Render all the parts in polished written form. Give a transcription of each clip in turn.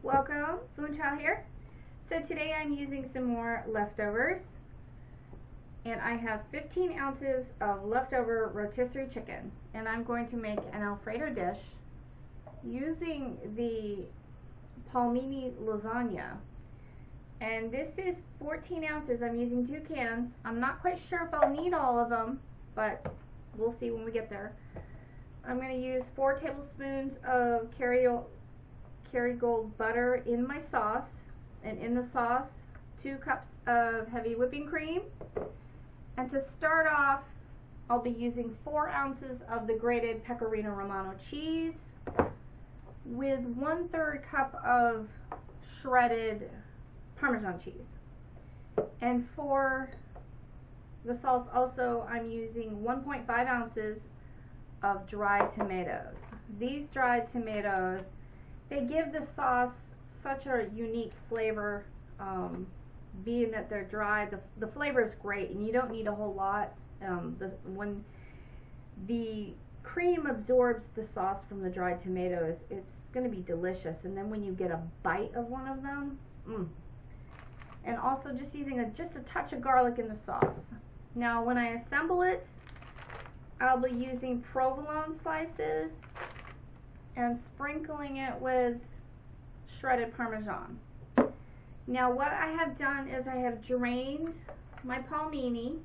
Welcome, Boon Chow here. So today I'm using some more leftovers, and I have 15 ounces of leftover rotisserie chicken, and I'm going to make an Alfredo dish using the Palmini Lasagna. And this is 14 ounces. I'm using 2 cans. I'm not quite sure if I'll need all of them, but we'll see when we get there. I'm going to use 4 tablespoons of Kerrygold butter in my sauce, and in the sauce 2 cups of heavy whipping cream. And to start off, I'll be using 4 ounces of the grated Pecorino-Romano cheese with 1/3 cup of shredded Parmesan cheese. And for the sauce also, I'm using 1.5 ounces of dried tomatoes. These dried tomatoes, they give the sauce such a unique flavor. Being that they're dry, the flavor is great, and you don't need a whole lot. When the cream absorbs the sauce from the dried tomatoes, it's going to be delicious. And then when you get a bite of one of them, and also just using just a touch of garlic in the sauce. Now when I assemble it, I'll be using provolone slices and sprinkling it with shredded Parmesan. Now what I have done is I have drained my palmini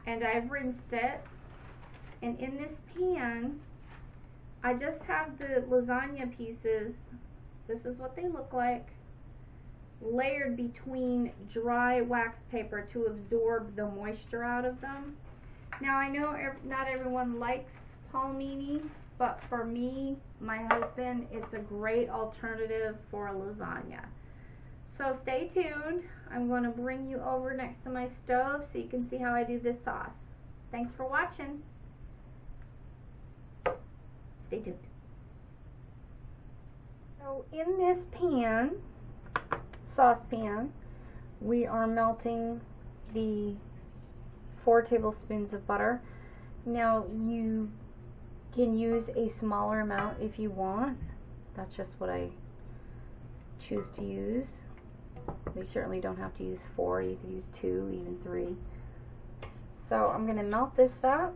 and I've rinsed it, and in this pan I just have the lasagna pieces, this is what they look like, layered between dry wax paper to absorb the moisture out of them. Now I know not everyone likes palmini, but for me, my husband, it's a great alternative for a lasagna. So stay tuned. I'm going to bring you over next to my stove so you can see how I do this sauce. Thanks for watching. Stay tuned. So in this pan, saucepan, we are melting the 4 tablespoons of butter. Now you can use a smaller amount if you want. That's just what I choose to use. You certainly don't have to use 4, you could use 2, even 3. So I'm going to melt this up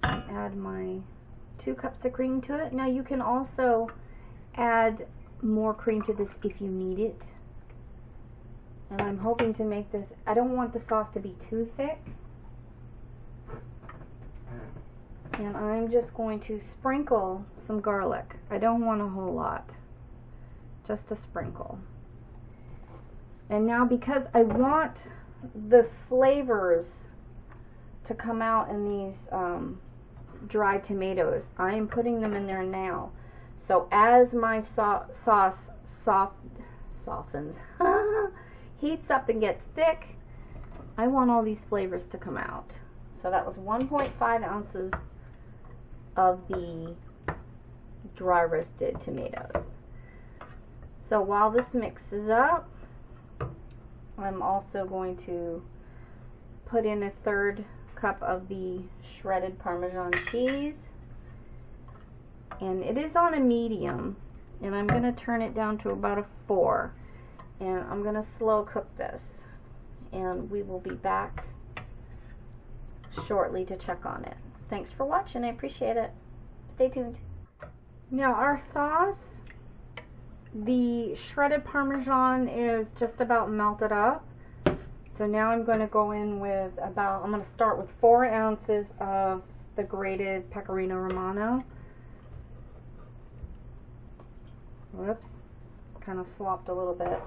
and add my 2 cups of cream to it. Now you can also add more cream to this if you need it. And I'm hoping to make this, I don't want the sauce to be too thick. And I'm just going to sprinkle some garlic. I don't want a whole lot, just a sprinkle. And now because I want the flavors to come out in these dried tomatoes, I am putting them in there now. So as my sauce softens, heats up and gets thick, I want all these flavors to come out. So that was 1.5 ounces of the dry roasted tomatoes. So while this mixes up, I'm also going to put in 1/3 cup of the shredded Parmesan cheese, and it is on a medium, and I'm going to turn it down to about a 4, and I'm going to slow cook this, and we will be back shortly to check on it. Thanks for watching, I appreciate it. Stay tuned. Now our sauce, the shredded Parmesan is just about melted up. So now I'm going to go in with I'm going to start with 4 ounces of the grated Pecorino-Romano. Whoops, kind of slopped a little bit.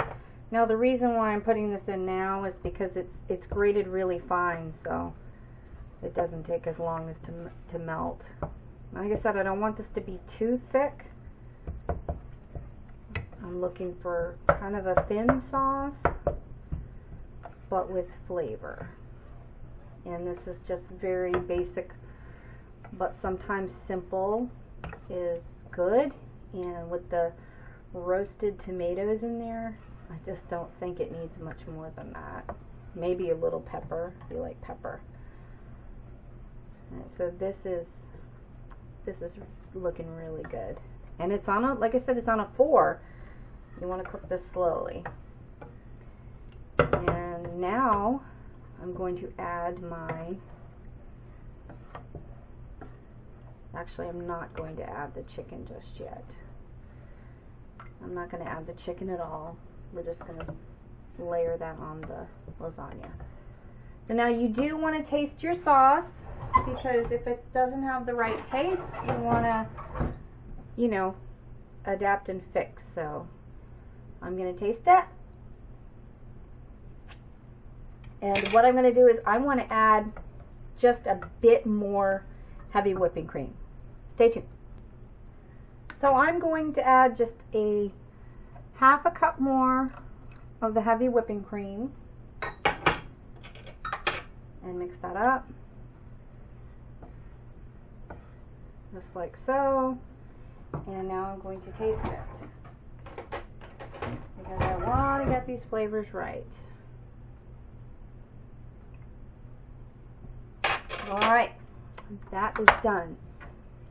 Now the reason why I'm putting this in now is because it's grated really fine, so it doesn't take as long as to melt. Like I said, I don't want this to be too thick. I'm looking for kind of a thin sauce, but with flavor. And this is just very basic, but sometimes simple is good. And with the roasted tomatoes in there, I just don't think it needs much more than that. Maybe a little pepper, if you like pepper. Right, so this is looking really good. And it's on a, like I said, it's on a 4. You want to cook this slowly. And now I'm going to add my, actually I'm not going to add the chicken just yet. I'm not going to add the chicken at all. We're just going to layer that on the lasagna. So now you do want to taste your sauce, because if it doesn't have the right taste, you want to, you know, adapt and fix. So I'm going to taste it. And what I'm going to do is I want to add just a bit more heavy whipping cream. Stay tuned. So I'm going to add just a half a cup more of the heavy whipping cream and mix that up just like so. And now I'm going to taste it, because I want to get these flavors right. Alright, that is done,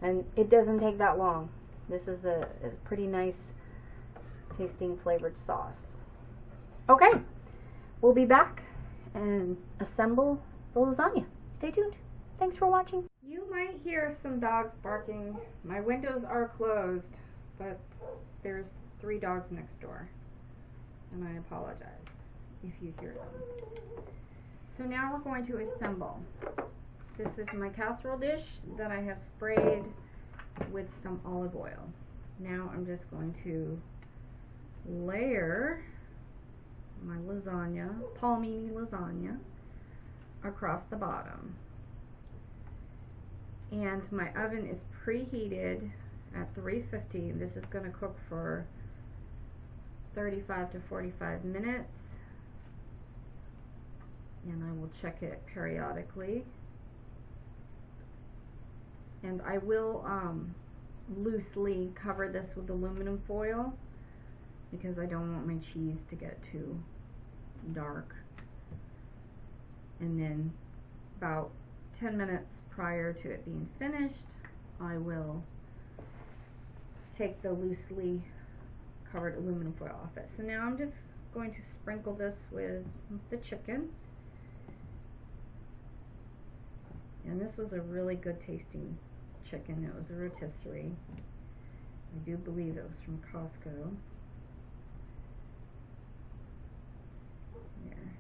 and it doesn't take that long. This is a pretty nice tasting flavored sauce. Okay, we'll be back and assemble the lasagna. Stay tuned. Thanks for watching. You might hear some dogs barking. My windows are closed, but there's 3 dogs next door, and I apologize if you hear them. So now we're going to assemble. This is my casserole dish that I have sprayed with some olive oil. Now I'm just going to layer my lasagna, Palmini lasagna, across the bottom. And my oven is preheated at 350. This is going to cook for 35 to 45 minutes. And I will check it periodically. And I will loosely cover this with aluminum foil, because I don't want my cheese to get too dark. And then about 10 minutes prior to it being finished, I will take the loosely covered aluminum foil off it. So now I'm just going to sprinkle this with the chicken. And this was a really good tasting chicken. It was a rotisserie. I do believe it was from Costco. There.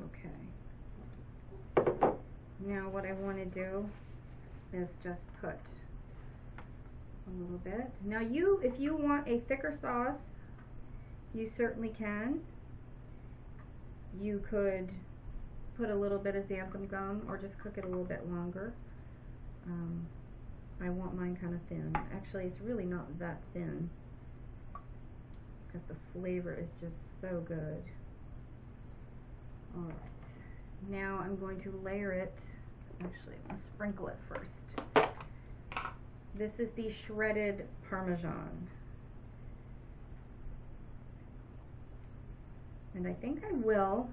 Okay. Now what I want to do is just put a little bit. Now if you want a thicker sauce, you certainly can. You could put a little bit of xanthan gum, or just cook it a little bit longer. I want mine kind of thin. Actually, it's really not that thin, because the flavor is just so good. Alright, now I'm going to layer it. Actually, I'm going to sprinkle it first. This is the shredded Parmesan. And I think I will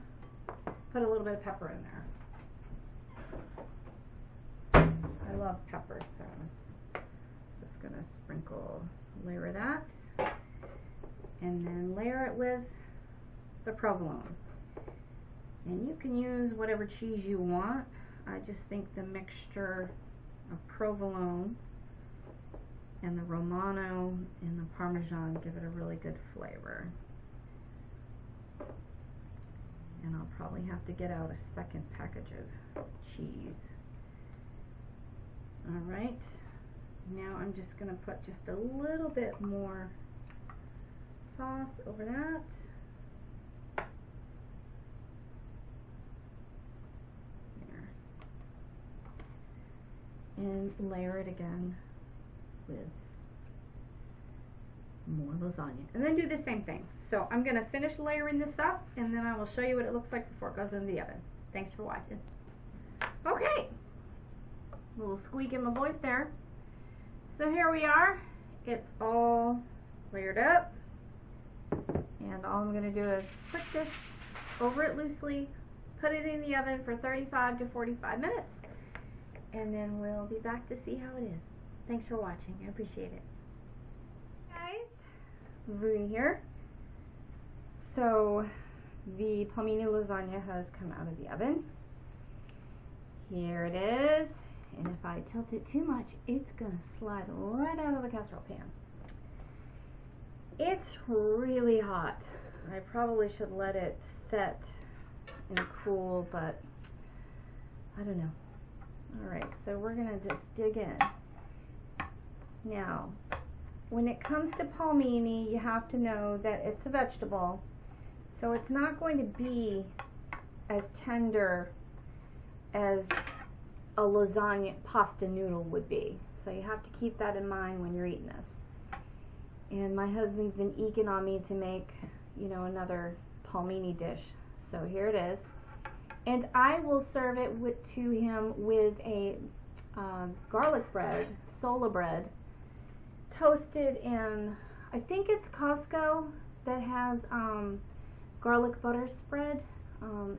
put a little bit of pepper in there. I love pepper, so just going to sprinkle, layer that, and then layer it with the provolone. And you can use whatever cheese you want. I just think the mixture of provolone and the Romano and the Parmesan give it a really good flavor. And I'll probably have to get out a second package of cheese. Alright, now I'm just going to put just a little bit more sauce over that. There. And layer it again with more lasagna. And then do the same thing. So I'm going to finish layering this up, and then I will show you what it looks like before it goes in the oven. Thanks for watching. Okay. A little squeak in my voice there. So here we are. It's all layered up. And all I'm going to do is put this over it loosely, put it in the oven for 35 to 45 minutes. And then we'll be back to see how it is. Thanks for watching. I appreciate it. Guys, Linguine here. So the Palmini lasagna has come out of the oven. Here it is. And if I tilt it too much, it's going to slide right out of the casserole pan. It's really hot. I probably should let it set and cool, but I don't know. Alright, so we're going to just dig in. Now, when it comes to palmini, you have to know that it's a vegetable, so it's not going to be as tender as a lasagna pasta noodle would be. So you have to keep that in mind when you're eating this. And my husband's been eking on me to make, you know, another palmini dish. So here it is. And I will serve it to him with a garlic bread, sola bread, toasted in, I think it's Costco that has garlic butter spread.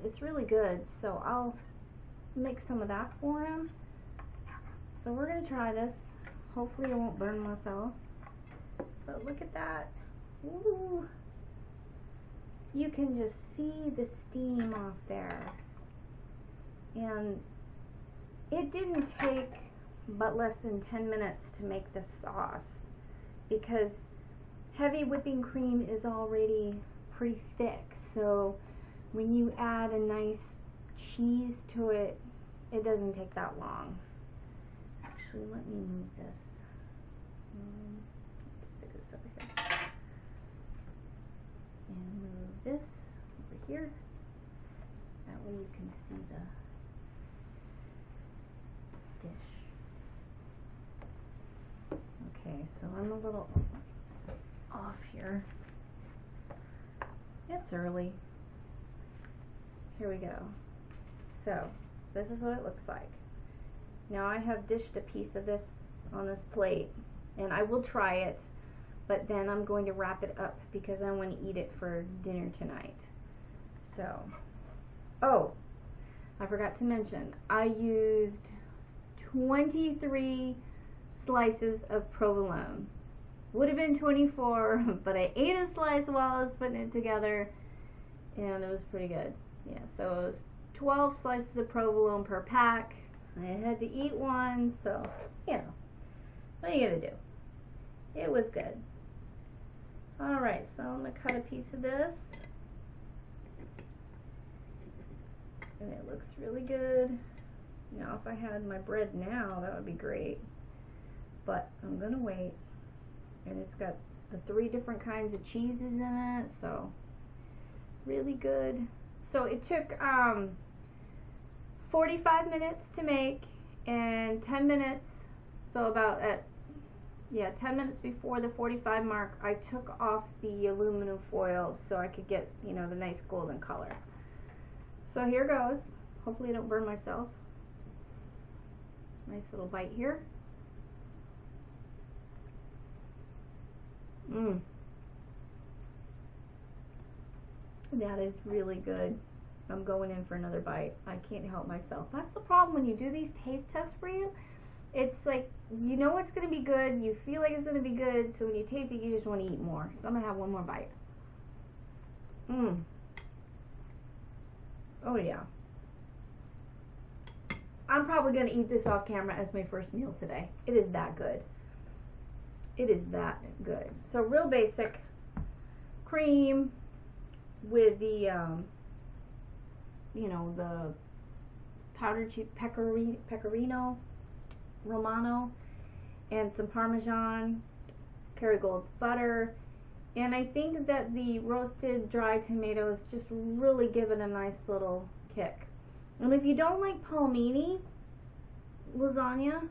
It's really good, so I'll make some of that for him. So we're going to try this. Hopefully it won't burn myself. But look at that. Ooh. You can just see the steam off there. And it didn't take but less than 10 minutes to make this sauce, because heavy whipping cream is already pretty thick. So when you add a nice cheese to it, it doesn't take that long. Actually, let me move this. Stick this over here. And move this over here. That way you can see the dish. Okay, so I'm a little off here. It's early. Here we go. So, this is what it looks like. Now I have dished a piece of this on this plate, and I will try it, but then I'm going to wrap it up because I want to eat it for dinner tonight. So, oh, I forgot to mention, I used 23 slices of provolone. Would have been 24, but I ate a slice while I was putting it together, and it was pretty good. Yeah, so it was 12 slices of provolone per pack. I had to eat one, so, you know, what are you gonna do? It was good. Alright, so I'm gonna cut a piece of this. And it looks really good. Now, if I had my bread now, that would be great. But I'm gonna wait. And it's got the 3 different kinds of cheeses in it, so really good. So it took 45 minutes to make, and 10 minutes, so about at 10 minutes before the 45 mark, I took off the aluminum foil so I could get, you know, the nice golden color. So here goes. Hopefully I don't burn myself. Nice little bite here. That is really good. I'm going in for another bite. I can't help myself. That's the problem when you do these taste tests for you. It's like, you know it's going to be good, you feel like it's going to be good, so when you taste it, you just want to eat more. So I'm going to have one more bite. Oh yeah. I'm probably going to eat this off camera as my first meal today. It is that good. It is that good. So real basic cream with the, you know, the powdered pecorino romano, and some Parmesan, Kerrygold's butter, and I think that the roasted dry tomatoes just really give it a nice little kick. And if you don't like palmini lasagna,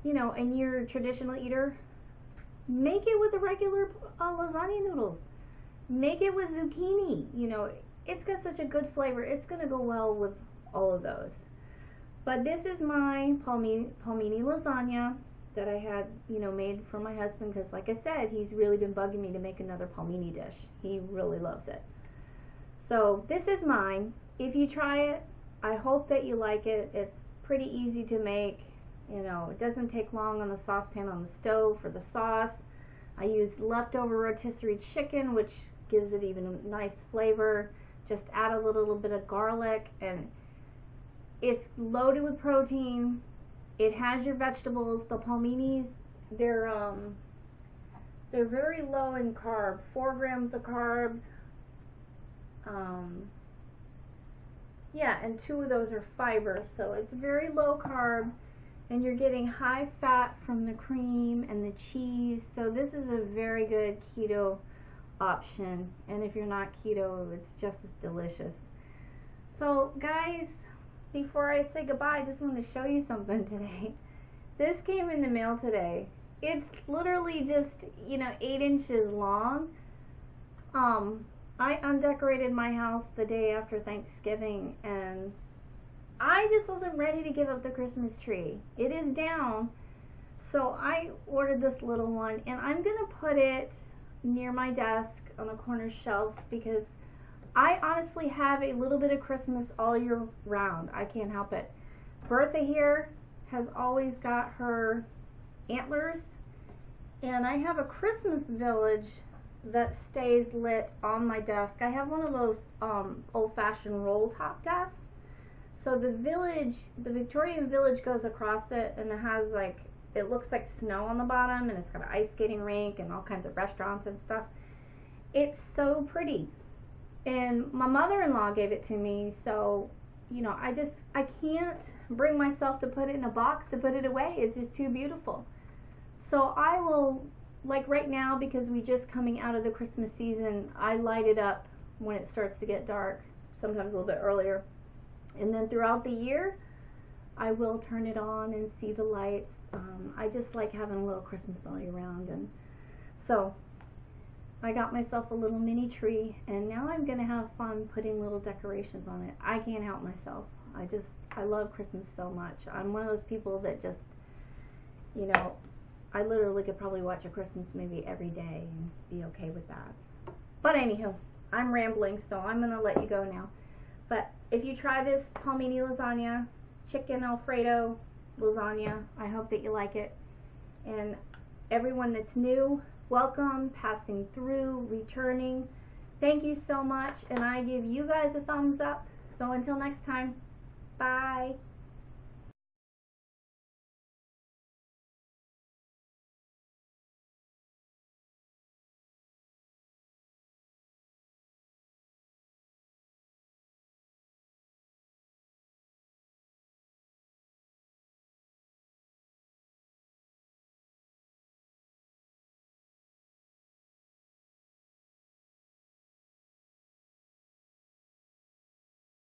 you know, and you're a traditional eater, make it with the regular lasagna noodles. Make it with zucchini. You know, it's got such a good flavor. It's going to go well with all of those. But this is my palmini lasagna that I had, you know, made for my husband, because like I said, he's really been bugging me to make another palmini dish. He really loves it. So this is mine. If you try it, I hope that you like it. It's pretty easy to make, You know, it doesn't take long on the saucepan on the stove for the sauce. I used leftover rotisserie chicken, which gives it even a nice flavor. Just add a little bit of garlic, and it's loaded with protein. It has your vegetables. The palminis, they're very low in carb, 4 grams of carbs. Yeah, and 2 of those are fiber, so it's very low carb, and you're getting high fat from the cream and the cheese. So this is a very good keto option, and if you're not keto, it's just as delicious. So guys, before I say goodbye, I just want to show you something today. This came in the mail today. It's literally just, you know, 8 inches long. I undecorated my house the day after Thanksgiving, and I just wasn't ready to give up the Christmas tree. It is down, so I ordered this little one, and I'm gonna put it near my desk on a corner shelf because I honestly have a little bit of Christmas all year round. I can't help it. Bertha here has always got her antlers, and I have a Christmas village that stays lit on my desk. I have one of those old-fashioned roll top desks. So the village, the Victorian village goes across it, and it has like, it looks like snow on the bottom, and it's got an ice skating rink and all kinds of restaurants and stuff. It's so pretty. And my mother-in-law gave it to me, so, you know, I can't bring myself to put it in a box to put it away. It's just too beautiful. So I will, like right now, because we just coming out of the Christmas season, I light it up when it starts to get dark, sometimes a little bit earlier. And then throughout the year, I will turn it on and see the lights. I just like having a little Christmas all year round. And so I got myself a little mini tree, and now I'm going to have fun putting little decorations on it. I can't help myself. I love Christmas so much. I'm one of those people that just, you know, I literally could probably watch a Christmas movie every day and be okay with that. But anywho, I'm rambling, so I'm going to let you go now. But if you try this Palmini lasagna, chicken Alfredo lasagna, I hope that you like it. And everyone that's new, welcome, passing through, returning, thank you so much, and I give you guys a thumbs up. So until next time, bye.